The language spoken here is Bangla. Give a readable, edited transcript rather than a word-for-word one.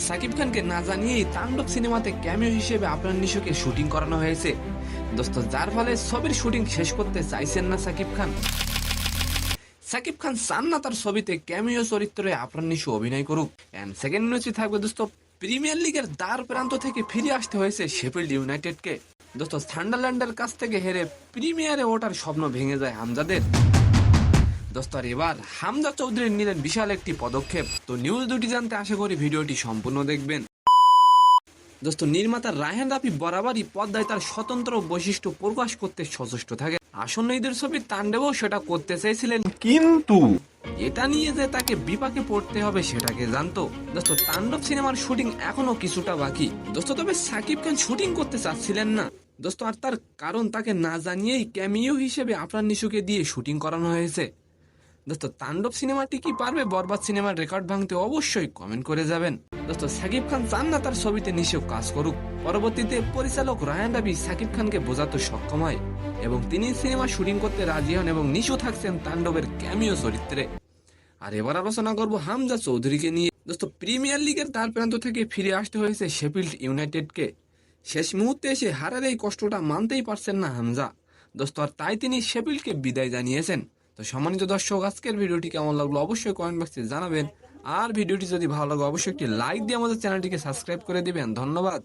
সাকিব খানকে না জানিয়েই তাণ্ডব সিনেমাতে ক্যামিও হিসেবে আপনার নিশোকে শুটিং করানো হয়েছে দোস্ত, যার ফলে ছবির শুটিং শেষ করতে চাইছেন না সাকিব খান। সাকিব খান চান না তার ছবিতে ক্যামিও চরিত্রে আপনার নিশো অভিনয় করুক। এন্ড সেকেন্ড নিউজে থাকবে দোস্ত, প্রিমিয়ার লিগের দ্বার প্রান্ত থেকে ফিরে আসতে হয়েছে শেফিল্ড ইউনাইটেডকে। দোস্ত, সান্ডারল্যান্ডের কাছ থেকে হেরে প্রিমিয়ারে ওঠার স্বপ্ন ভেঙে যায় হামজাদের। দোস্ত, আর এবার হামজা চৌধুরী নিলেন বিশাল একটি পদক্ষেপ। তো নিউজ দুটি জানতে আশা করি ভিডিওটি সম্পূর্ণ দেখবেন। দোস্ত, নির্মাতা রায়হান রাফি বরাবরই পর্দায় তার স্বতন্ত্র বৈশিষ্ট্য প্রকাশ করতে সচেষ্ট থাকে। আসন্ন ঈদের ছবির তাণ্ডবেও সেটা করতে চেয়েছিলেন, কিন্তু এটা নিয়ে যে তাকে বিপাকে পড়তে হবে সেটাকে জানতো। দোস্ত, তাণ্ডব সিনেমার শুটিং এখনো কিছুটা বাকি দোস্ত, তবে সাকিব খান শুটিং করতে চাচ্ছিলেন না দোস্ত, আর তার কারণ তাকে না জানিয়েই ক্যামিও হিসেবে আপনার নিশুকে দিয়ে শুটিং করানো হয়েছে। দোস্ত, তাণ্ডব সিনেমাটি কি পারবে বরবাদ সিনেমার রেকর্ড ভাঙতে? অবশ্যই কমেন্ট করে যাবেন। দোস্ত, সাকিব খান চান না তার ছবিতে নিশো কাজ করুক। পরবর্তীতে পরিচালক রায়হান রাফি সাকিব খানকে বোঝাতে সক্ষম হয় এবং তিনি সিনেমা শুটিং করতে রাজি হন এবং নিশো থাকছেন তাণ্ডবের ক্যামিও চরিত্রে। আর এবার আলোচনা করব হামজা চৌধুরীকে নিয়ে। দোস্ত, প্রিমিয়ার লিগের তার প্রান্ত থেকে ফিরে আসতে হয়েছে শেফিল্ড ইউনাইটেডকে। শেষ মুহূর্তে এসে হারার এই কষ্টটা মানতেই পারছেন না হামজা দোস্ত, আর তাই তিনি শেফিল্ডকে বিদায় জানিয়েছেন। তো সম্মানিত দর্শক, আজকের ভিডিওটি কেমন লাগলো অবশ্যই কমেন্ট বক্সে জানাবেন। আর ভিডিওটি যদি ভালো লাগে অবশ্যই একটি লাইক দিয়ে আমাদের চ্যানেলটিকে সাবস্ক্রাইব করে দিবেন। ধন্যবাদ।